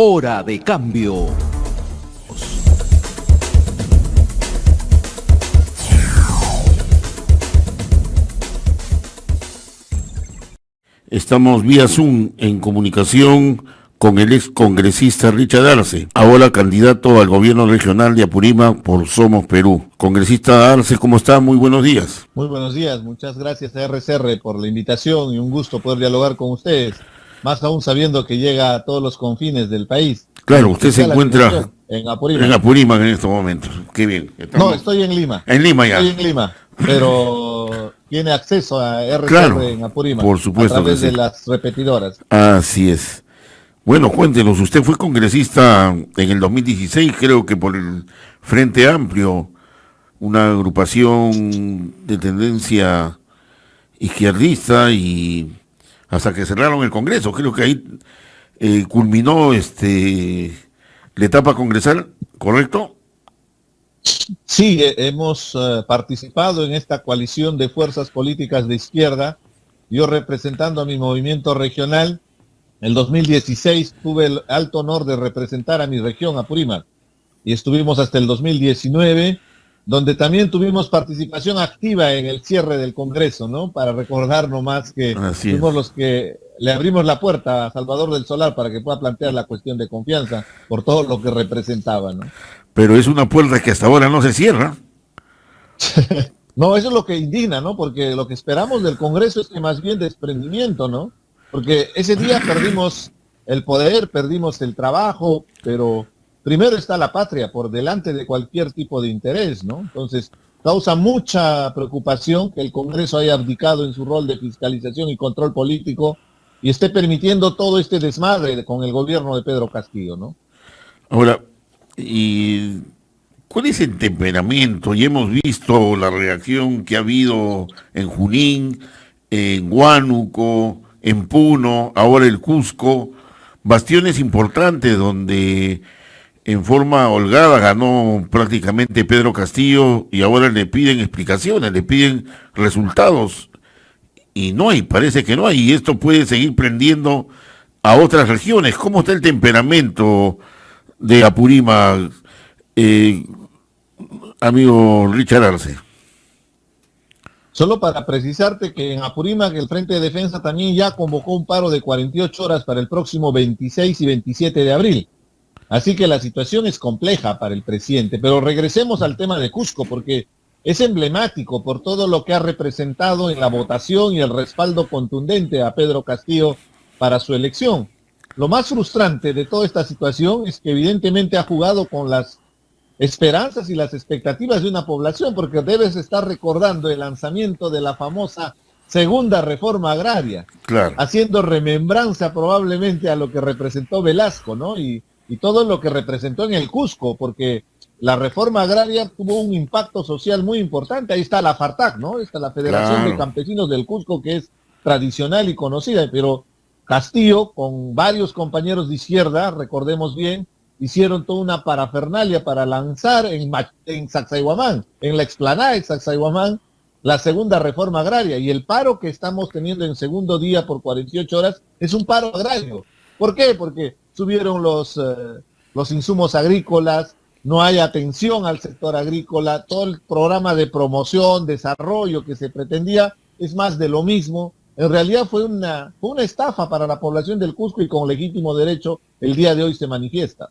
Hora de cambio. Estamos vía Zoom en comunicación con el ex congresista Richard Arce, ahora candidato al gobierno regional de Apurímac por Somos Perú. Congresista Arce, ¿cómo está? Muy buenos días. Muy buenos días, muchas gracias a RCR por la invitación y un gusto poder dialogar con ustedes, más aún sabiendo que llega a todos los confines del país. Claro, usted se encuentra en Apurímac. En Apurímac en estos momentos. Qué bien. No, estoy en Lima. En Lima ya. Estoy en Lima, pero tiene acceso a RCR claro, en Apurímac, por supuesto, a través que sí. de las repetidoras. Así es. Bueno, cuéntenos, usted fue congresista en el 2016, creo que por el Frente Amplio, una agrupación de tendencia izquierdista, y hasta que cerraron el Congreso, creo que ahí culminó la etapa congresal, ¿correcto? Sí, hemos participado en esta coalición de fuerzas políticas de izquierda, yo representando a mi movimiento regional. En el 2016 tuve el alto honor de representar a mi región, Apurímac, y estuvimos hasta el 2019, donde también tuvimos participación activa en el cierre del Congreso, ¿no? Para recordar nomás que fuimos los que le abrimos la puerta a Salvador del Solar para que pueda plantear la cuestión de confianza por todo lo que representaba, ¿no? Pero es una puerta que hasta ahora no se cierra. No, eso es lo que indigna, ¿no? Porque lo que esperamos del Congreso es que más bien desprendimiento, ¿no? Porque ese día perdimos el poder, perdimos el trabajo, pero primero está la patria por delante de cualquier tipo de interés, ¿no? Entonces, causa mucha preocupación que el Congreso haya abdicado en su rol de fiscalización y control político y esté permitiendo todo este desmadre con el gobierno de Pedro Castillo, ¿no? Ahora, ¿y cuál es el temperamento? Y hemos visto la reacción que ha habido en Junín, en Huánuco, en Puno, ahora el Cusco, bastiones importantes donde en forma holgada ganó prácticamente Pedro Castillo, y ahora le piden explicaciones, le piden resultados, y no hay, parece que no hay, y esto puede seguir prendiendo a otras regiones. ¿Cómo está el temperamento de Apurímac, amigo Richard Arce? Solo para precisarte que en Apurímac el Frente de Defensa también ya convocó un paro de 48 horas para el próximo 26 y 27 de abril. Así que la situación es compleja para el presidente. Pero regresemos al tema de Cusco, porque es emblemático por todo lo que ha representado en la votación y el respaldo contundente a Pedro Castillo para su elección. Lo más frustrante de toda esta situación es que evidentemente ha jugado con las esperanzas y las expectativas de una población, porque debes estar recordando el lanzamiento de la famosa segunda reforma agraria, claro, haciendo remembranza probablemente a lo que representó Velasco, ¿no? Y todo lo que representó en el Cusco, porque la reforma agraria tuvo un impacto social muy importante. Ahí está la FARTAC, ¿no? Está la Federación de Campesinos del Cusco, que es tradicional y conocida, pero Castillo, con varios compañeros de izquierda, recordemos bien, hicieron toda una parafernalia para lanzar en Sacsayhuamán, en la explanada de Sacsayhuamán, la segunda reforma agraria. Y el paro que estamos teniendo en segundo día por 48 horas es un paro agrario. ¿Por qué? Porque subieron los insumos agrícolas, no hay atención al sector agrícola, todo el programa de promoción, desarrollo que se pretendía es más de lo mismo. En realidad fue una estafa para la población del Cusco y con legítimo derecho el día de hoy se manifiesta.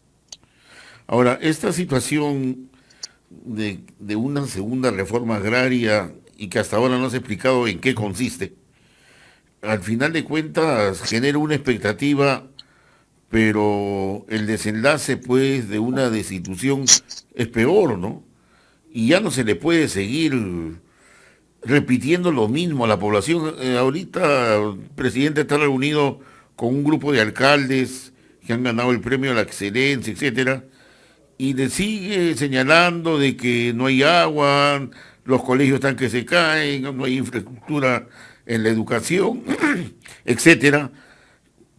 Ahora, esta situación de una segunda reforma agraria, y que hasta ahora no se ha explicado en qué consiste, al final de cuentas genera una expectativa, pero el desenlace, pues, de una destitución es peor, ¿no? Y ya no se le puede seguir repitiendo lo mismo a la población. Ahorita el presidente está reunido con un grupo de alcaldes que han ganado el premio a la excelencia, etcétera, y le sigue señalando de que no hay agua, los colegios están que se caen, no hay infraestructura en la educación, etcétera.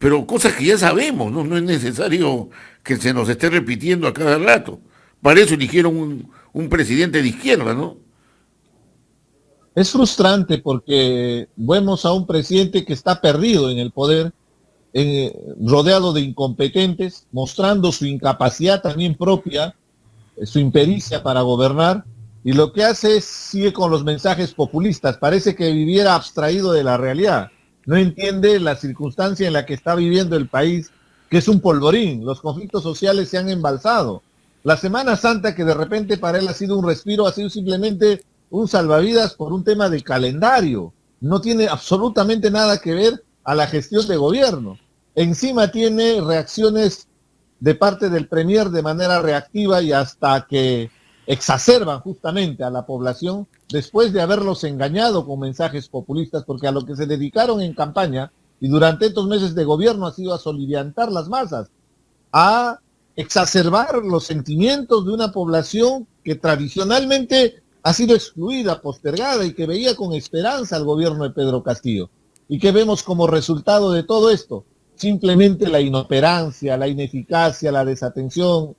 Pero cosas que ya sabemos, ¿no? No es necesario que se nos esté repitiendo a cada rato. Para eso eligieron un presidente de izquierda, ¿no? Es frustrante porque vemos a un presidente que está perdido en el poder rodeado de incompetentes, mostrando su incapacidad también propia, su impericia para gobernar, y lo que hace es sigue con los mensajes populistas, parece que viviera abstraído de la realidad, no entiende la circunstancia en la que está viviendo el país, que es un polvorín, los conflictos sociales se han embalsado. La Semana Santa, que de repente para él ha sido un respiro, ha sido simplemente un salvavidas por un tema de calendario, no tiene absolutamente nada que ver a la gestión de gobierno. Encima tiene reacciones de parte del Premier de manera reactiva y hasta que exacerban justamente a la población después de haberlos engañado con mensajes populistas, porque a lo que se dedicaron en campaña y durante estos meses de gobierno ha sido a soliviantar las masas, a exacerbar los sentimientos de una población que tradicionalmente ha sido excluida, postergada y que veía con esperanza al gobierno de Pedro Castillo. ¿Y qué vemos como resultado de todo esto? Simplemente la inoperancia, la ineficacia, la desatención,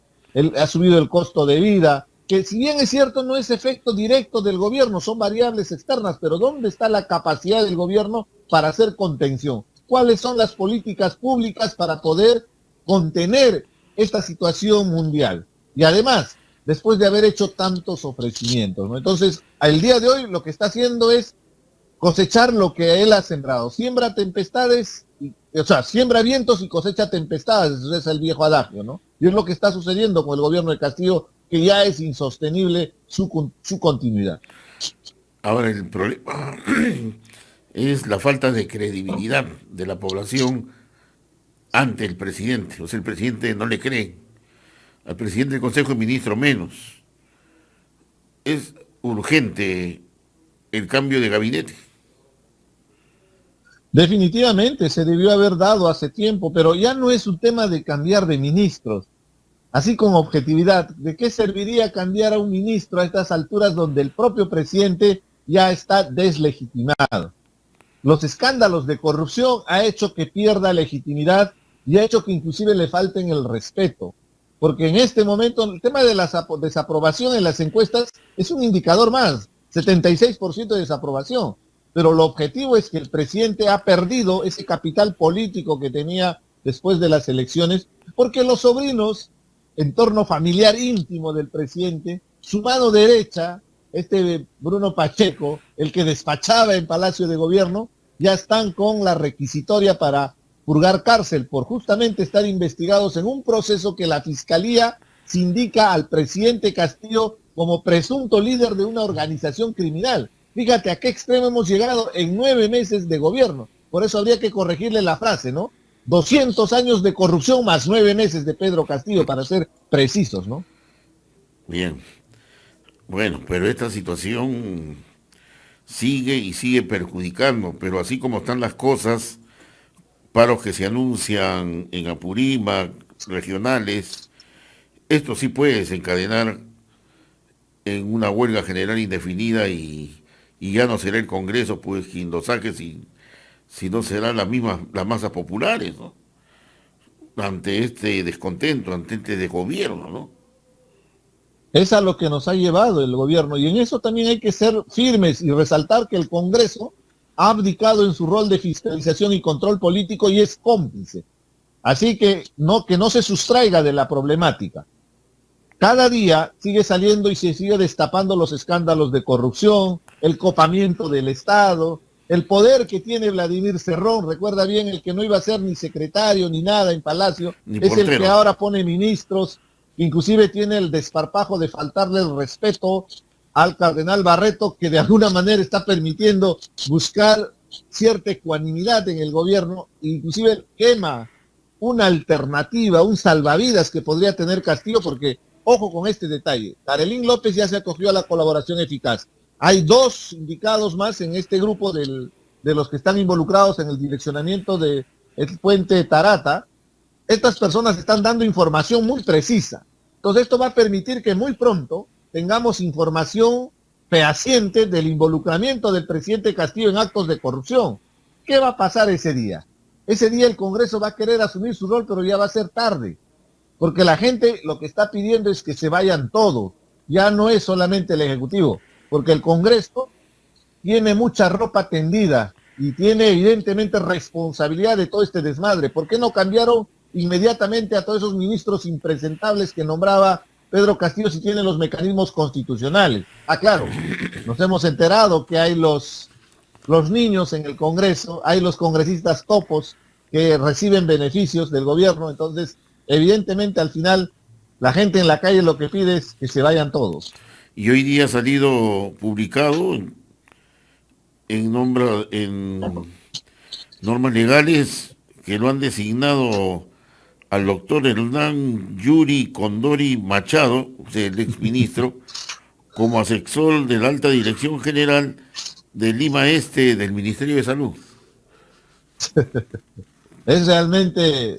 ha subido el costo de vida, que si bien es cierto no es efecto directo del gobierno, son variables externas, pero ¿dónde está la capacidad del gobierno para hacer contención? ¿Cuáles son las políticas públicas para poder contener esta situación mundial? Y además, después de haber hecho tantos ofrecimientos, ¿no? Entonces, al día de hoy lo que está haciendo es cosechar lo que él ha sembrado. Siembra tempestades, siembra vientos y cosecha tempestades, ese es el viejo adagio, ¿no? Y es lo que está sucediendo con el gobierno de Castillo, que ya es insostenible su continuidad. Ahora el problema es la falta de credibilidad de la población ante el presidente. O sea, el presidente no le cree. Al presidente del Consejo de Ministros menos. Es urgente el cambio de gabinete. Definitivamente se debió haber dado hace tiempo, pero ya no es un tema de cambiar de ministros. Así con objetividad, ¿de qué serviría cambiar a un ministro a estas alturas donde el propio presidente ya está deslegitimado? Los escándalos de corrupción ha hecho que pierda legitimidad y ha hecho que inclusive le falten el respeto. Porque en este momento el tema de la desaprobación en las encuestas es un indicador más, 76% de desaprobación. Pero lo objetivo es que el presidente ha perdido ese capital político que tenía después de las elecciones, porque los sobrinos, entorno familiar íntimo del presidente, su mano derecha, Bruno Pacheco, el que despachaba en Palacio de Gobierno, ya están con la requisitoria para purgar cárcel por justamente estar investigados en un proceso que la Fiscalía sindica al presidente Castillo como presunto líder de una organización criminal. Fíjate a qué extremo hemos llegado en 9 meses de gobierno. Por eso habría que corregirle la frase, ¿no? 200 años de corrupción más 9 meses de Pedro Castillo, para ser precisos, ¿no? Bien. Bueno, pero esta situación sigue y sigue perjudicando, pero así como están las cosas, paros que se anuncian en Apurímac, regionales, esto sí puede desencadenar en una huelga general indefinida y ya no será el Congreso pues quien lo saque, si no serán las masas populares, ¿no? Ante este descontento, ante este desgobierno, ¿no? Es a lo que nos ha llevado el gobierno, y en eso también hay que ser firmes y resaltar que el Congreso ha abdicado en su rol de fiscalización y control político y es cómplice. Así que no se sustraiga de la problemática. Cada día sigue saliendo y se sigue destapando los escándalos de corrupción, el copamiento del Estado, el poder que tiene Vladimir Cerrón, recuerda bien, el que no iba a ser ni secretario ni nada en Palacio, es el que ahora pone ministros, inclusive tiene el desparpajo de faltarle el respeto al cardenal Barreto, que de alguna manera está permitiendo buscar cierta ecuanimidad en el gobierno, inclusive quema una alternativa, un salvavidas que podría tener Castillo, porque ojo con este detalle, Karelín López ya se acogió a la colaboración eficaz. Hay 2 indicados más en este grupo de los que están involucrados en el direccionamiento del puente Tarata. Estas personas están dando información muy precisa. Entonces esto va a permitir que muy pronto tengamos información fehaciente del involucramiento del presidente Castillo en actos de corrupción. ¿Qué va a pasar ese día? Ese día el Congreso va a querer asumir su rol, pero ya va a ser tarde. Porque la gente lo que está pidiendo es que se vayan todos. Ya no es solamente el Ejecutivo, porque el Congreso tiene mucha ropa tendida y tiene evidentemente responsabilidad de todo este desmadre. ¿Por qué no cambiaron inmediatamente a todos esos ministros impresentables que nombraba Pedro Castillo si tienen los mecanismos constitucionales? Ah, claro, nos hemos enterado que hay los niños en el Congreso, hay los congresistas topos que reciben beneficios del gobierno, entonces evidentemente al final la gente en la calle lo que pide es que se vayan todos. Y hoy día ha salido publicado en normas legales que lo han designado al doctor Hernán Yuri Condori Machado, o sea, el exministro, como asesor de la alta dirección general de Lima Este del Ministerio de Salud. Es realmente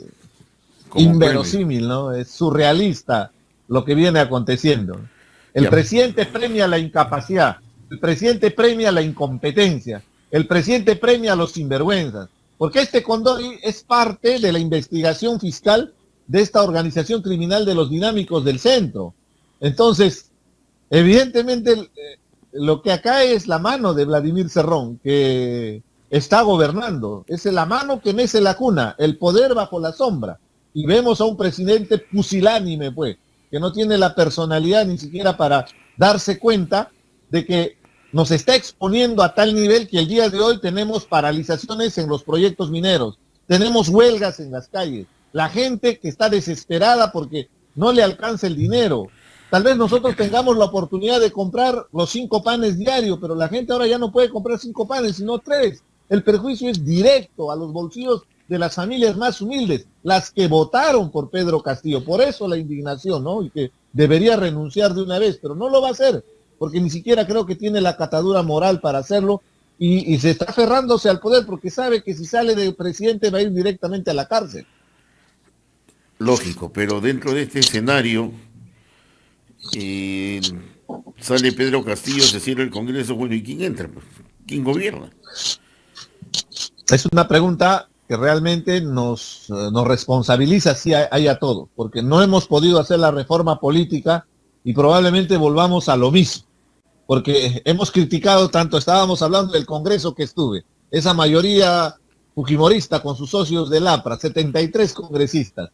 Como inverosímil, ¿no? Es surrealista lo que viene aconteciendo. El Ya. presidente premia la incapacidad, el presidente premia la incompetencia, el presidente premia a los sinvergüenzas, porque este Condori es parte de la investigación fiscal de esta organización criminal de los dinámicos del centro. Entonces, evidentemente, lo que acá es la mano de Vladimir Cerrón, que está gobernando, es la mano que mece la cuna, el poder bajo la sombra. Y vemos a un presidente pusilánime, pues, que no tiene la personalidad ni siquiera para darse cuenta de que nos está exponiendo a tal nivel que el día de hoy tenemos paralizaciones en los proyectos mineros, tenemos huelgas en las calles, la gente que está desesperada porque no le alcanza el dinero. Tal vez nosotros tengamos la oportunidad de comprar los 5 panes diarios, pero la gente ahora ya no puede comprar 5 panes, sino 3. El perjuicio es directo a los bolsillos de las familias más humildes, las que votaron por Pedro Castillo. Por eso la indignación, ¿no? Y que debería renunciar de una vez, pero no lo va a hacer, porque ni siquiera creo que tiene la catadura moral para hacerlo, y se está aferrándose al poder porque sabe que si sale de presidente va a ir directamente a la cárcel. Lógico, pero dentro de este escenario eh, sale Pedro Castillo, se cierra el Congreso, bueno, ¿y quién entra? Pues, ¿quién gobierna? Es una pregunta que realmente nos responsabiliza sí, a todos, porque no hemos podido hacer la reforma política y probablemente volvamos a lo mismo, porque hemos criticado tanto, estábamos hablando del Congreso que estuve, esa mayoría fujimorista con sus socios del APRA, 73 congresistas,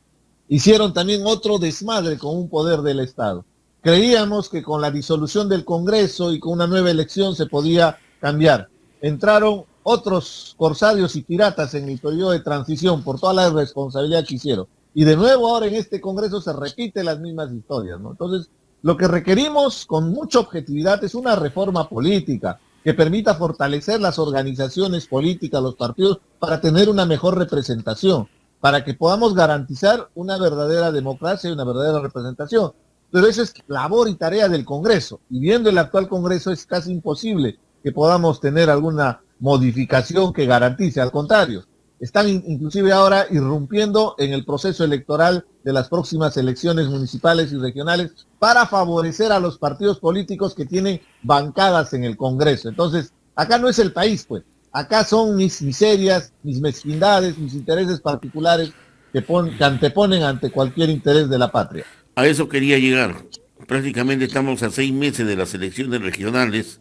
hicieron también otro desmadre con un poder del Estado. Creíamos que con la disolución del Congreso y con una nueva elección se podía cambiar. Entraron otros corsarios y piratas en el periodo de transición por toda la responsabilidad que hicieron. Y de nuevo ahora en este Congreso se repiten las mismas historias, ¿no? Entonces, lo que requerimos con mucha objetividad es una reforma política que permita fortalecer las organizaciones políticas, los partidos, para tener una mejor representación, para que podamos garantizar una verdadera democracia y una verdadera representación. Pero eso es labor y tarea del Congreso. Y viendo el actual Congreso es casi imposible que podamos tener alguna modificación que garantice. Al contrario, están inclusive ahora irrumpiendo en el proceso electoral de las próximas elecciones municipales y regionales para favorecer a los partidos políticos que tienen bancadas en el Congreso. Entonces, acá no es el país, pues. Acá son mis miserias, mis mezquindades, mis intereses particulares que anteponen ante cualquier interés de la patria. A eso quería llegar. Prácticamente estamos a 6 meses de las elecciones regionales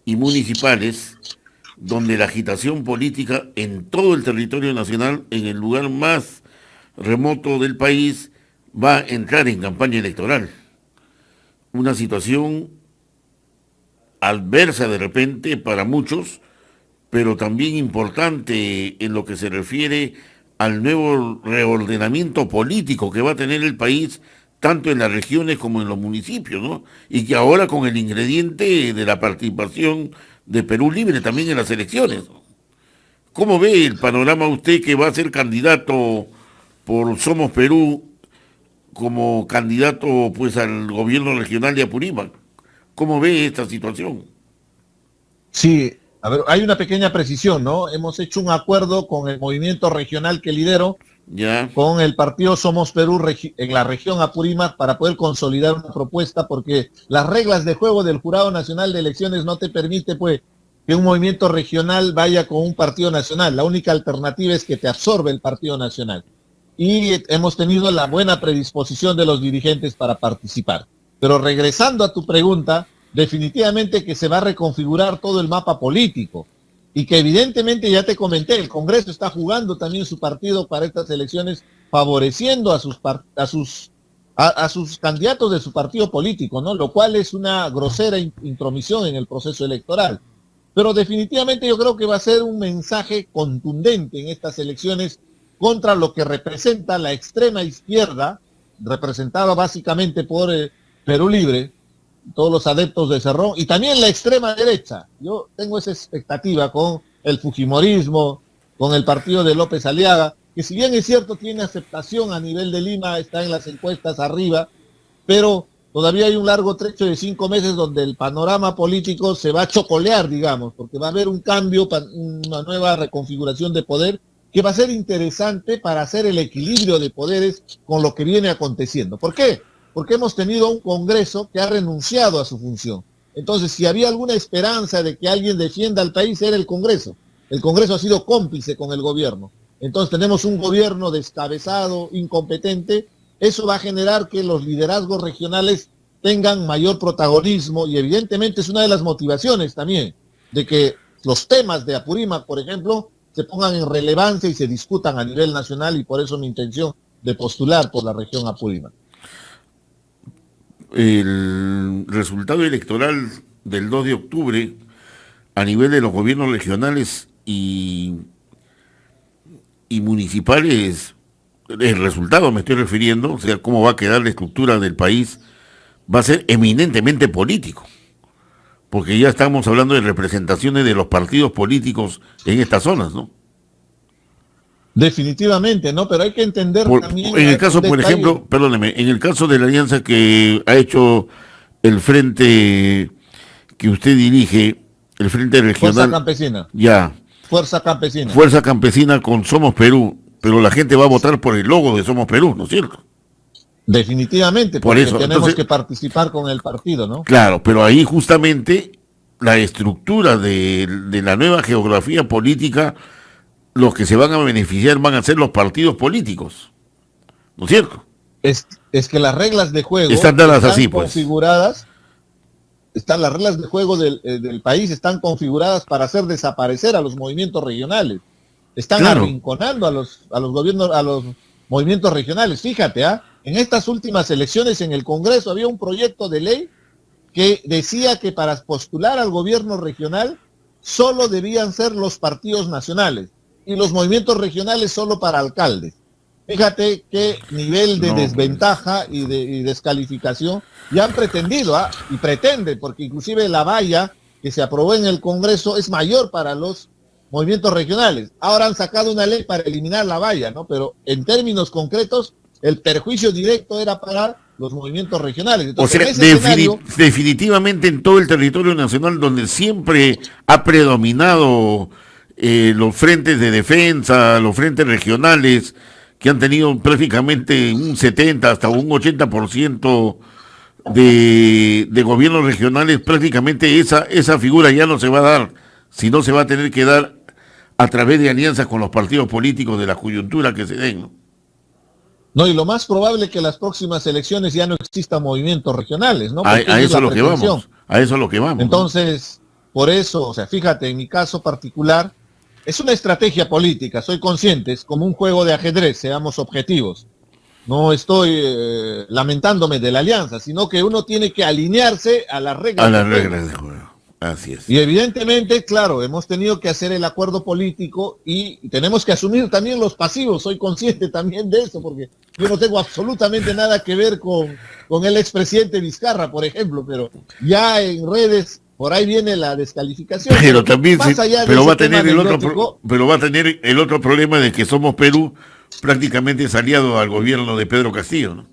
y municipales, donde la agitación política en todo el territorio nacional, en el lugar más remoto del país, va a entrar en campaña electoral. Una situación adversa de repente para muchos, pero también importante en lo que se refiere al nuevo reordenamiento político que va a tener el país, tanto en las regiones como en los municipios, ¿no? Y que ahora con el ingrediente de la participación de Perú Libre también en las elecciones. ¿Cómo ve el panorama usted que va a ser candidato por Somos Perú como candidato pues al gobierno regional de Apurímac? ¿Cómo ve esta situación? Sí, a ver, hay una pequeña precisión, ¿no? Hemos hecho un acuerdo con el movimiento regional que lidero, Ya, con el partido Somos Perú en la región Apurímac para poder consolidar una propuesta, porque las reglas de juego del Jurado Nacional de Elecciones no te permite, pues, que un movimiento regional vaya con un partido nacional. La única alternativa es que te absorbe el partido nacional. Y hemos tenido la buena predisposición de los dirigentes para participar. Pero regresando a tu pregunta, definitivamente que se va a reconfigurar todo el mapa político. y que evidentemente, ya te comenté, el Congreso está jugando también su partido para estas elecciones, favoreciendo a sus candidatos de su partido político, ¿no? Lo cual es una grosera intromisión en el proceso electoral. Pero definitivamente yo creo que va a ser un mensaje contundente en estas elecciones contra lo que representa la extrema izquierda, representada básicamente por Perú Libre, todos los adeptos de Cerrón, y también la extrema derecha. Yo tengo esa expectativa con el fujimorismo, con el partido de López Aliaga, que si bien es cierto tiene aceptación a nivel de Lima, está en las encuestas arriba, pero todavía hay un largo trecho de 5 meses donde el panorama político se va a chocolear, digamos, porque va a haber un cambio, una nueva reconfiguración de poder que va a ser interesante para hacer el equilibrio de poderes con lo que viene aconteciendo. ¿Por qué? Porque hemos tenido un Congreso que ha renunciado a su función. Entonces, si había alguna esperanza de que alguien defienda al país, era el Congreso. El Congreso ha sido cómplice con el gobierno. Entonces tenemos un gobierno descabezado, incompetente. Eso va a generar que los liderazgos regionales tengan mayor protagonismo y evidentemente es una de las motivaciones también de que los temas de Apurímac, por ejemplo, se pongan en relevancia y se discutan a nivel nacional, y por eso mi intención de postular por la región Apurímac. El resultado electoral del 2 de octubre a nivel de los gobiernos regionales y municipales, el resultado me estoy refiriendo, o sea, cómo va a quedar la estructura del país, va a ser eminentemente político, porque ya estamos hablando de representaciones de los partidos políticos en estas zonas, ¿no? Definitivamente, ¿no? Pero hay que entender también... En el caso, por ejemplo, perdóneme, en el caso de la alianza que ha hecho el frente que usted dirige, el frente regional... Fuerza Campesina. Ya. Fuerza Campesina. Fuerza Campesina con Somos Perú, pero la gente va a votar por el logo de Somos Perú, ¿no es cierto? Definitivamente, por porque eso tenemos entonces, que participar con el partido, ¿no? Claro, pero ahí justamente la estructura de la nueva geografía política, los que se van a beneficiar van a ser los partidos políticos, ¿no es cierto? Es que las reglas de juego están dadas así, pues. Configuradas, las reglas de juego del país están configuradas para hacer desaparecer a los movimientos regionales. Están arrinconando a los gobiernos, a los movimientos regionales. Fíjate, en estas últimas elecciones en el Congreso había un proyecto de ley que decía que para postular al gobierno regional solo debían ser los partidos nacionales y los movimientos regionales solo para alcaldes. Fíjate qué nivel de desventaja y descalificación ya han pretendido, y pretende, porque inclusive la valla que se aprobó en el Congreso es mayor para los movimientos regionales. Ahora han sacado una ley para eliminar la valla, ¿no? Pero en términos concretos, el perjuicio directo era para los movimientos regionales. Entonces, o sea, definitivamente en todo el territorio nacional donde siempre ha predominado los frentes de defensa, los frentes regionales, que han tenido prácticamente un 70 hasta un 80% de gobiernos regionales, prácticamente esa figura ya no se va a dar, sino se va a tener que dar a través de alianzas con los partidos políticos de la coyuntura que se den, ¿no? No, y lo más probable es que en las próximas elecciones ya no existan movimientos regionales, ¿no? A eso es lo que vamos, a eso es lo que vamos. Entonces, por eso, o sea, fíjate, en mi caso particular, es una estrategia política, soy consciente, es como un juego de ajedrez, seamos objetivos. No estoy lamentándome de la alianza, sino que uno tiene que alinearse a las reglas. A las reglas de juego, así es. Y evidentemente, claro, hemos tenido que hacer el acuerdo político y tenemos que asumir también los pasivos, soy consciente también de eso, porque yo no tengo absolutamente nada que ver con el expresidente Vizcarra, por ejemplo, pero ya en redes... Por ahí viene la descalificación. Pero también va a tener el otro problema de que Somos Perú prácticamente es aliado al gobierno de Pedro Castillo, ¿no?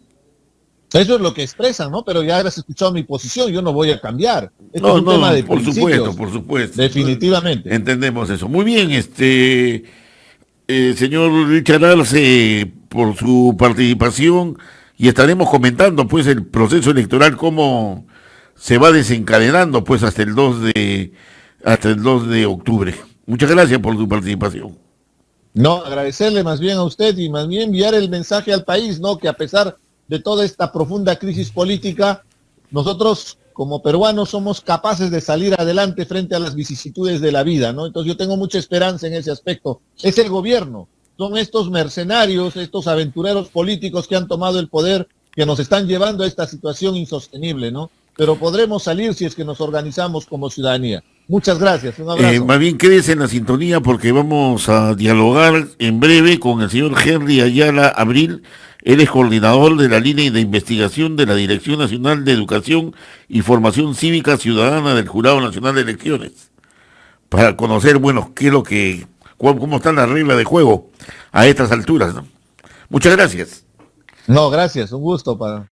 Eso es lo que expresan, ¿no? Pero ya habrás escuchado mi posición, yo no voy a cambiar. Este es un tema de por supuesto. Definitivamente. Entendemos eso. Muy bien, señor Richard Arce, por su participación, y estaremos comentando pues el proceso electoral, cómo se va desencadenando pues hasta el 2 de octubre. Muchas gracias por su participación. No, agradecerle más bien a usted y más bien enviar el mensaje al país, ¿no? Que a pesar de toda esta profunda crisis política, nosotros como peruanos somos capaces de salir adelante frente a las vicisitudes de la vida, ¿no? Entonces yo tengo mucha esperanza en ese aspecto. Es el gobierno, son estos mercenarios, estos aventureros políticos que han tomado el poder, que nos están llevando a esta situación insostenible, ¿no? Pero podremos salir si es que nos organizamos como ciudadanía. Muchas gracias, un abrazo. Más bien quédese en la sintonía porque vamos a dialogar en breve con el señor Henry Ayala Abril. Él es coordinador de la línea de investigación de la Dirección Nacional de Educación y Formación Cívica Ciudadana del Jurado Nacional de Elecciones, para conocer, bueno, qué es lo que, cómo están las reglas de juego a estas alturas, ¿no? Muchas gracias. No, gracias, un gusto para